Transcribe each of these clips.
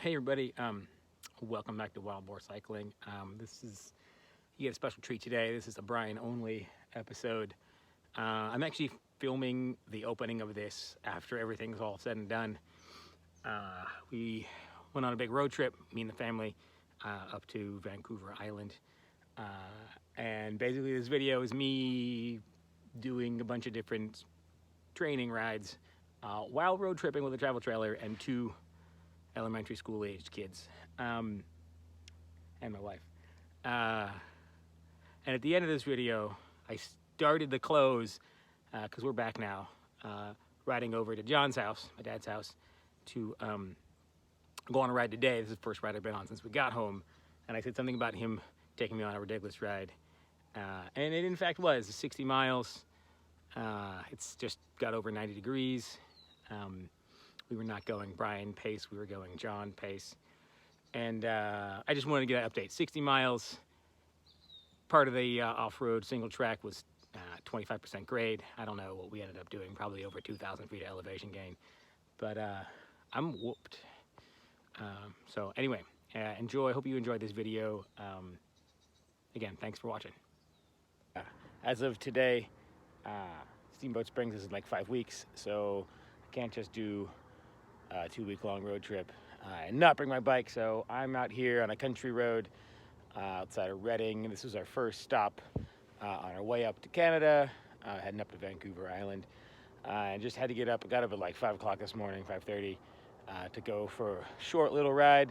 Hey everybody, welcome back to Wild Boar Cycling. You get a special treat today. This is a Brian only episode. I'm actually filming the opening of this after everything's all said and done. We went on a big road trip, me and the family, up to Vancouver Island. And basically this video is me doing a bunch of different training rides while road tripping with a travel trailer and two elementary school aged kids and my wife. And at the end of this video, I started the close because we're back now, riding over to John's house, my dad's house, to go on a ride today. This is the first ride I've been on since we got home. And I said something about him taking me on a ridiculous ride. And it in fact was 60 miles. It's just got over 90 degrees. We were not going Brian pace, we were going John pace. And I just wanted to get an update. 60 miles, part of the off-road single track was 25% grade. I don't know what we ended up doing, probably over 2,000 feet of elevation gain. But I'm whooped. So anyway, enjoy, hope you enjoyed this video. Again, thanks for watching. As of today, Steamboat Springs is in like 5 weeks, so I can't just do a 2-week-long road trip and not bring my bike. So I'm out here on a country road outside of Redding. This was our first stop on our way up to Canada, heading up to Vancouver Island. And just had to get up. I got up at like 5 o'clock this morning, 5:30, to go for a short little ride,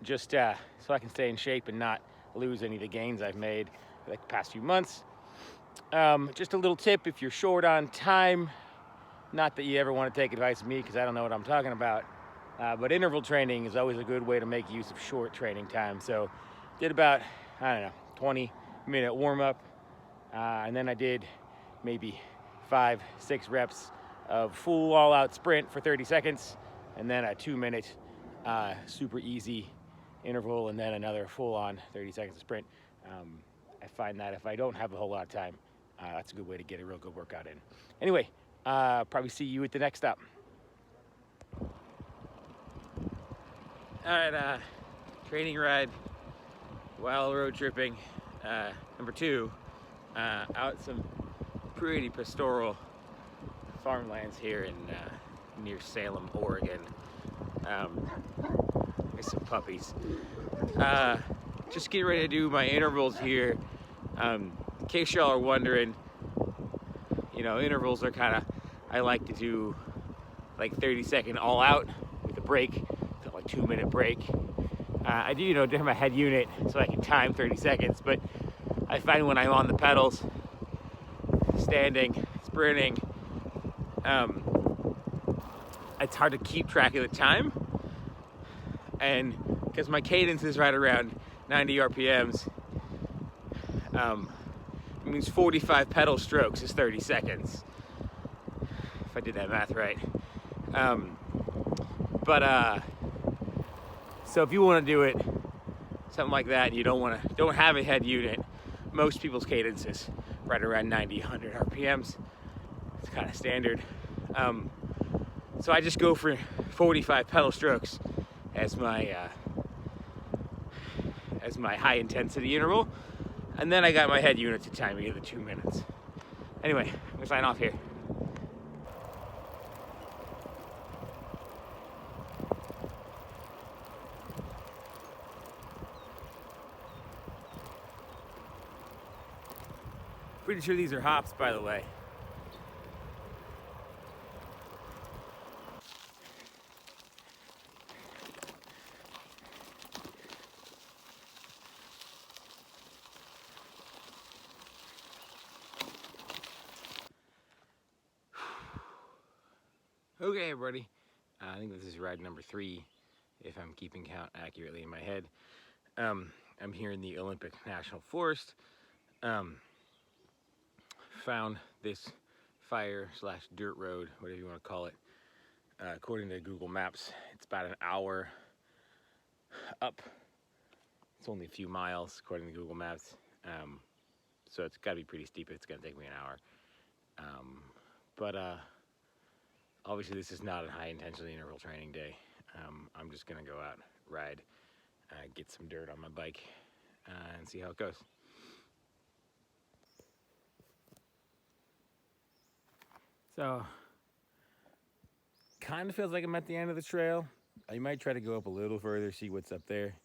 just so I can stay in shape and not lose any of the gains I've made like the past few months. Just a little tip: if you're short on time, not that you ever want to take advice from me because I don't know what I'm talking about, but interval training is always a good way to make use of short training time. So did about, I don't know, 20-minute warm-up, and then I did maybe 5-6 reps of full all-out sprint for 30 seconds, and then a 2-minute super easy interval, and then another full-on 30 seconds of sprint. I find that if I don't have a whole lot of time, that's a good way to get a real good workout in. Anyway, probably see you at the next stop. All right, training ride while road tripping, number 2, out some pretty pastoral farmlands here in near Salem, Oregon. There's some puppies. Just getting ready to do my intervals here. In case y'all are wondering, you know, intervals are kind of, I like to do like 30-second all out with a break, so like 2-minute break. I do, you know, have my head unit so I can time 30 seconds, but I find when I'm on the pedals, standing, sprinting, it's hard to keep track of the time. And because my cadence is right around 90 RPMs, it means 45 pedal strokes is 30 seconds, if I did that math right. So if you want to do it something like that, and you don't have a head unit, most people's cadence is right around 90, 100 RPMs. It's kind of standard. So I just go for 45 pedal strokes as my high intensity interval, and then I got my head unit to time me the 2 minutes. Anyway, I'm gonna sign off here. Pretty sure these are hops, by the way. Okay, everybody. I think this is ride number 3, if I'm keeping count accurately in my head. I'm here in the Olympic National Forest. Found this fire/dirt road, whatever you want to call it. According to Google Maps, it's about an hour up. It's only a few miles, according to Google Maps. So it's got to be pretty steep. It's going to take me an hour. But obviously this is not a high intensity interval training day. I'm just gonna go out, ride, get some dirt on my bike, and see how it goes. So, kind of feels like I'm at the end of the trail. I might try to go up a little further, see what's up there.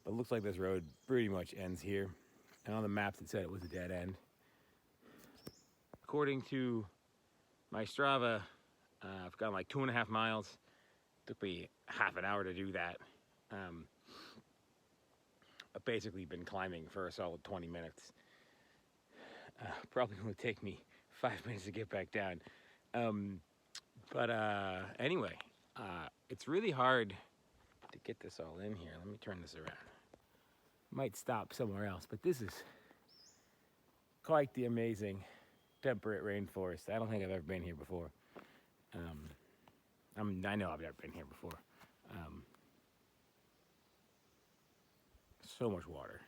But it looks like this road pretty much ends here. And on the maps it said it was a dead end. According to my Strava, I've gone like 2.5 miles. Took me half an hour to do that. I've basically been climbing for a solid 20 minutes. Probably going to take me 5 minutes to get back down. Anyway, it's really hard to get this all in here. Let me turn this around. Might stop somewhere else, but this is quite the amazing temperate rainforest. I don't think I've ever been here before. I know I've never been here before. So much water.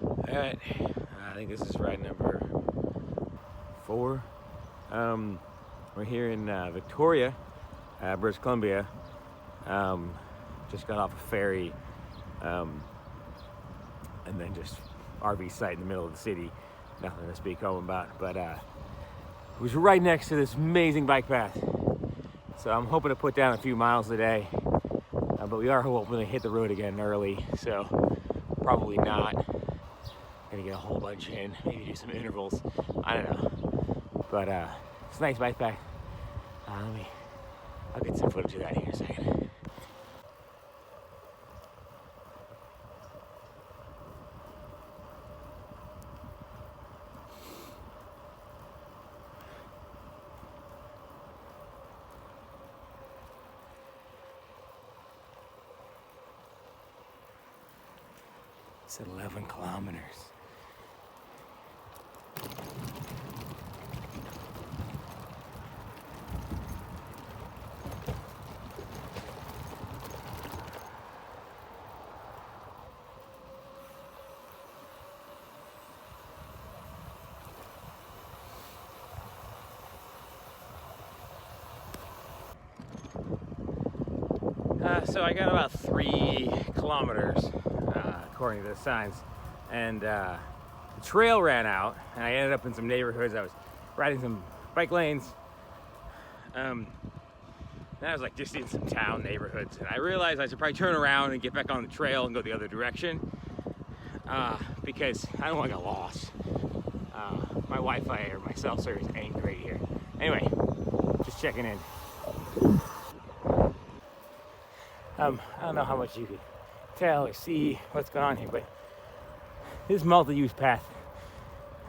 All right, I think this is ride number 4. We're here in Victoria, British Columbia. Just got off a ferry, and then just RV site in the middle of the city. Nothing to speak home about, but it was right next to this amazing bike path. So I'm hoping to put down a few miles today, but we are hoping to hit the road again early, so probably not gonna get a whole bunch in, maybe do some intervals, I don't know. But it's a nice bike path. I'll get some footage of that here in a second. It's 11 kilometers. So I got about 3 kilometers, according to the signs, and the trail ran out, and I ended up in some neighborhoods. I was riding some bike lanes, and I was like just in some town neighborhoods, and I realized I should probably turn around and get back on the trail and go the other direction, because I don't want to get lost. My Wi-Fi or my cell service ain't great here. Anyway, just checking in. I don't know how much you could tell or see what's going on here, but this multi-use path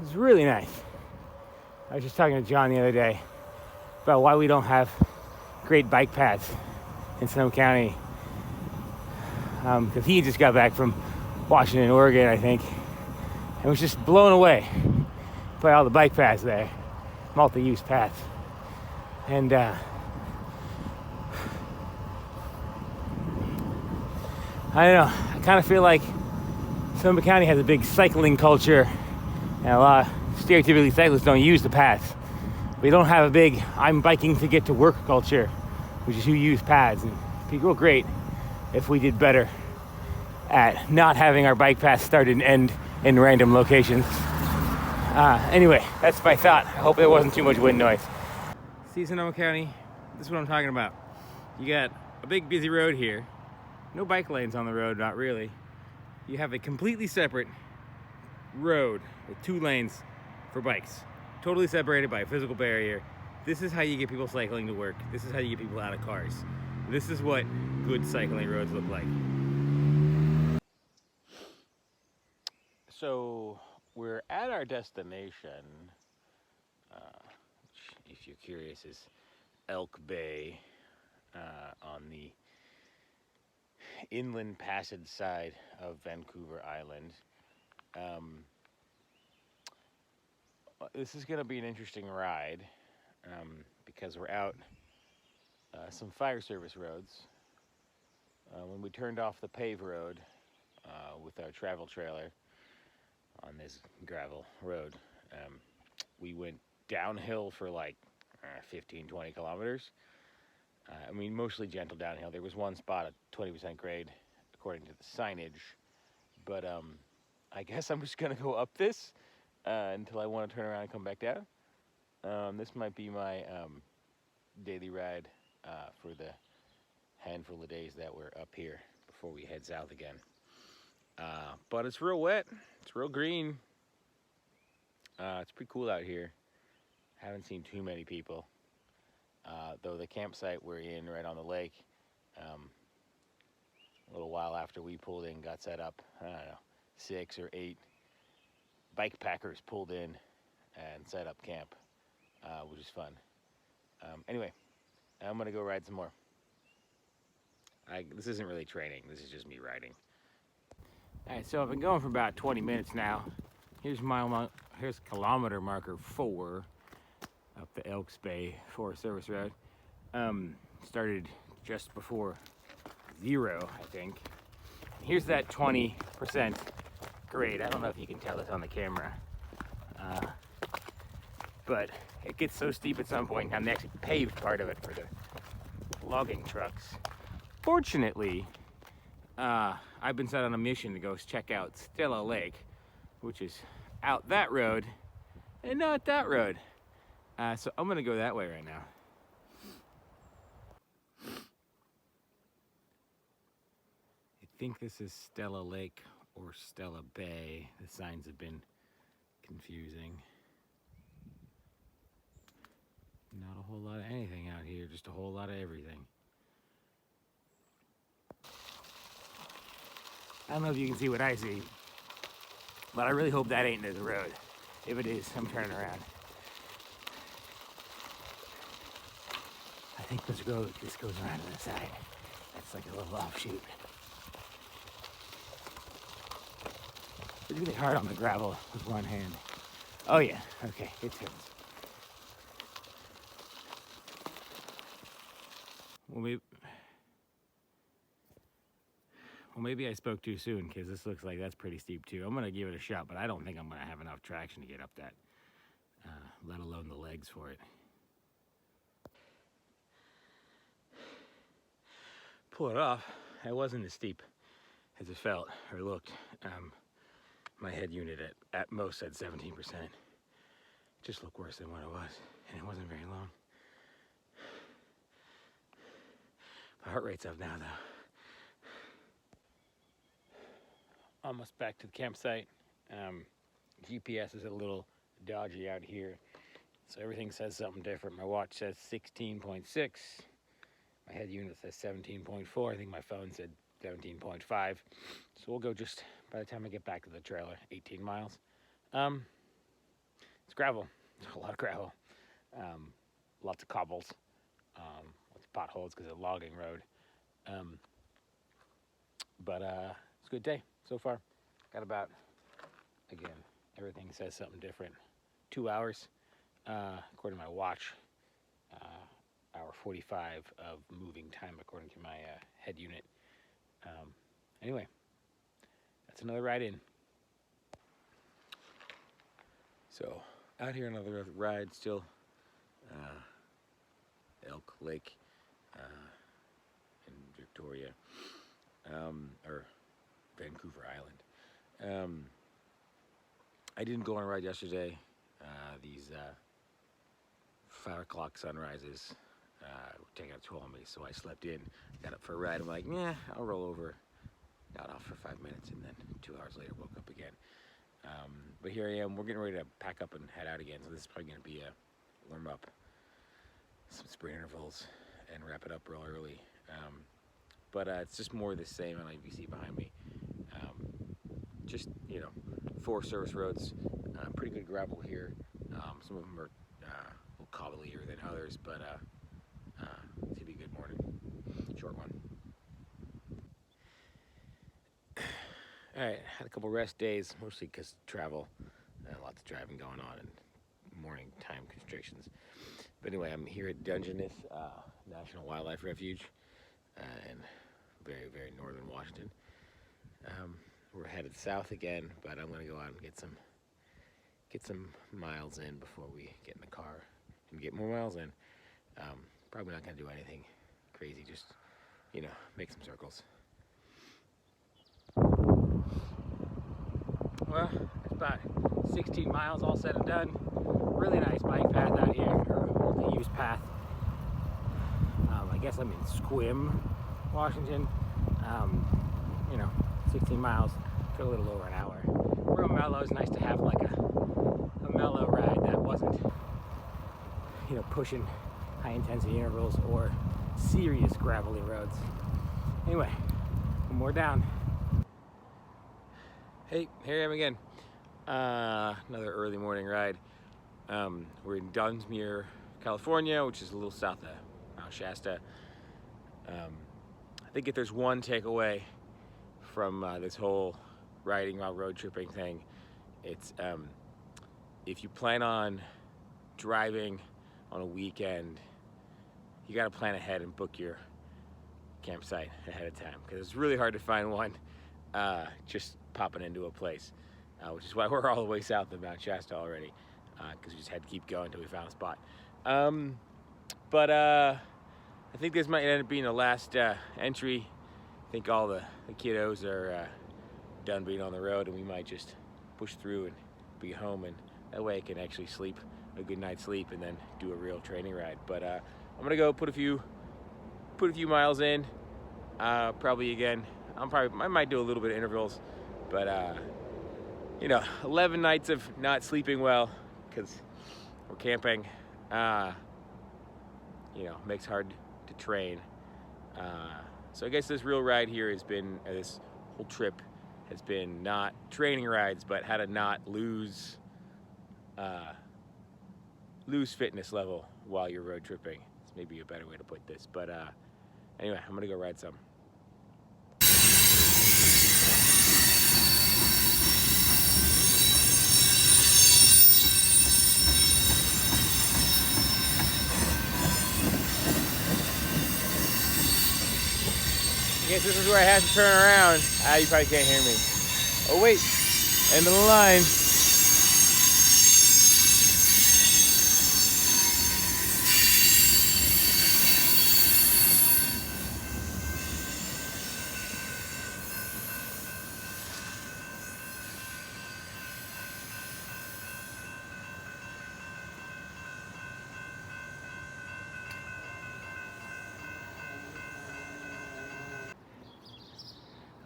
is really nice. I was just talking to John the other day about why we don't have great bike paths in Sonoma County, because he just got back from Washington, Oregon, I think, and was just blown away by all the bike paths there, multi-use paths. And I don't know, I kind of feel like Sonoma County has a big cycling culture, and a lot of stereotypically cyclists don't use the paths. We don't have a big I'm biking to get to work culture, which is who use paths. And it'd be real great if we did better at not having our bike paths start and end in random locations. Anyway, that's my thought. I hope there wasn't too much wind noise. See, Sonoma County, this is what I'm talking about. You got a big busy road here. No bike lanes on the road, not really. You have a completely separate road with 2 lanes for bikes, totally separated by a physical barrier. This is how you get people cycling to work. This is how you get people out of cars. This is what good cycling roads look like. So we're at our destination, which, if you're curious, is Elk Bay, on the inland passage side of Vancouver Island. This is going to be an interesting ride, because we're out some fire service roads. When we turned off the paved road with our travel trailer on this gravel road, we went downhill for like 15, 20 kilometers. I mean, mostly gentle downhill. There was one spot at 20% grade, according to the signage. But I guess I'm just gonna go up this until I want to turn around and come back down. This might be my daily ride for the handful of days that we're up here before we head south again. But it's real wet. It's real green. It's pretty cool out here. Haven't seen too many people. Though the campsite we're in right on the lake, a little while after we pulled in, got set up, I don't know, 6 or 8 bike packers pulled in and set up camp, which is fun. Anyway, I'm gonna go ride some more. This isn't really training, this is just me riding. All right, so I've been going for about 20 minutes now. Here's kilometer marker 4 up the Elks Bay Forest Service Road. Started just before 0, I think. Here's that 20% grade. I don't know if you can tell this on the camera, but it gets so steep at some point. I'm actually paved part of it for the logging trucks. Fortunately, I've been set on a mission to go check out Stella Lake, which is out that road and not that road. So I'm gonna go that way right now. I think this is Stella Lake or Stella Bay. The signs have been confusing. Not a whole lot of anything out here, just a whole lot of everything. I don't know if you can see what I see, but I really hope that ain't near the road. If it is, I'm turning around. I think this goes around to the side. That's like a little offshoot. It's really hard on the gravel with one hand. Oh yeah, okay, it turns. Well, maybe I spoke too soon, because this looks like that's pretty steep too. I'm gonna give it a shot, but I don't think I'm gonna have enough traction to get up that, let alone the legs for it. Pull it off. It wasn't as steep as it felt or looked. My head unit at most said 17%. Just looked worse than what it was, and it wasn't very long. My heart rate's up now, though. Almost back to the campsite. GPS is a little dodgy out here, so everything says something different. My watch says 16.6. My head unit says 17.4. I think my phone said 17.5. So we'll go just, by the time I get back to the trailer, 18 miles. It's gravel. It's a lot of gravel. Lots of cobbles. Lots of potholes because it's a logging road. But it's a good day so far. Got about, again, everything says something different. 2 hours, according to my watch. Hour 45 of moving time according to my head unit. Anyway, that's another ride in. So out here another ride still. Elk Lake in Victoria, or Vancouver Island. I didn't go on a ride yesterday. These 5 o'clock sunrises were taking a toll on me, so I slept in, got up for a ride. I'm like, yeah, I'll roll over. Got off for 5 minutes, and then 2 hours later woke up again. But here I am. We're getting ready to pack up and head out again, so this is probably going to be a warm up, some sprint intervals, and wrap it up real early. But it's just more of the same on IBC behind me. Just, 4 service roads, pretty good gravel here. Some of them are a little cobblier than others, but it's gonna be a good morning. Short one. All right, had a couple rest days, mostly because travel, lots of driving going on and morning time constrictions. But anyway, I'm here at Dungeness National Wildlife Refuge in very, very northern Washington. We're headed south again, but I'm gonna go out and get some miles in before we get in the car and get more miles in. Probably not gonna do anything crazy, just, make some circles. Well, it's about 16 miles all said and done. Really nice bike path out here, or multi-use path. I guess I'm in Squim, Washington. 16 miles, took a little over an hour. Real mellow. It's nice to have like a mellow ride that wasn't, pushing high intensity intervals or serious gravelly roads. Anyway, one more down. Hey, here I am again. Another early morning ride. We're in Dunsmuir, California, which is a little south of Mount Shasta. I think if there's one takeaway from this whole riding while road tripping thing, it's if you plan on driving on a weekend, you got to plan ahead and book your campsite ahead of time, because it's really hard to find one just popping into a place, which is why we're all the way south of Mount Shasta already, because we just had to keep going until we found a spot. But I think this might end up being the last entry. I think all the kiddos are done being on the road, and we might just push through and be home, and that way I can actually sleep a good night's sleep and then do a real training ride. But I'm gonna go put a few miles in. Probably again, I might do a little bit of intervals, but 11 nights of not sleeping well because we're camping, makes hard to train. So I guess this real ride here has been, this whole trip has been not training rides, but how to not lose fitness level while you're road tripping. It's maybe a better way to put this, but anyway, I'm gonna go ride some. I guess this is where I have to turn around. You probably can't hear me. Oh wait, end of the line.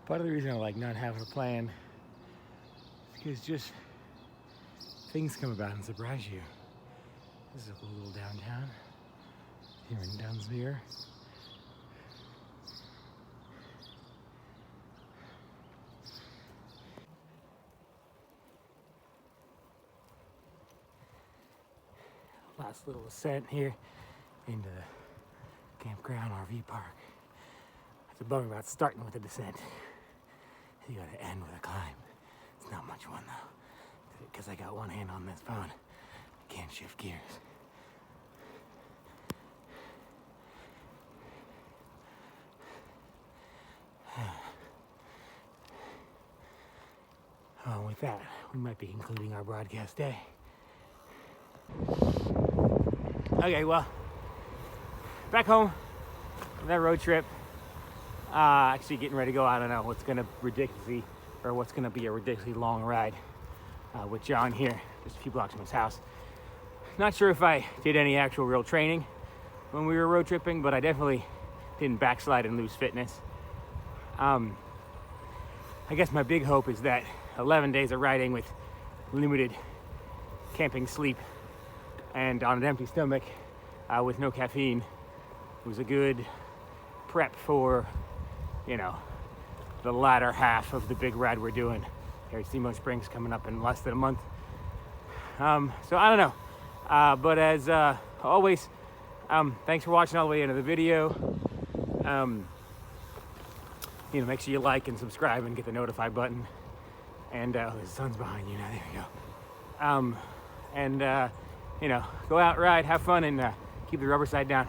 Part of the reason I like not having a plan is because just things come about and surprise you. This is a little downtown here in Dunsmuir. Last little ascent here into the campground RV park. It's a bummer about starting with a descent. You gotta end with a climb. It's not much fun though, because I got one hand on this phone. I can't shift gears. Oh, with that, we might be concluding our broadcast day. Okay, well, back home from that road trip. Actually getting ready to go. I don't know what's gonna be a ridiculously long ride with John here, just a few blocks from his house. Not sure if I did any actual real training when we were road tripping, but I definitely didn't backslide and lose fitness. I guess my big hope is that 11 days of riding with limited camping sleep and on an empty stomach with no caffeine was a good prep for the latter half of the big ride we're doing here at Steamboat Springs, coming up in less than a month. So I don't know, but as always, thanks for watching all the way into the video. Make sure you like and subscribe and get the notify button. And the sun's behind you now. There you go. Go out, ride, have fun, and keep the rubber side down.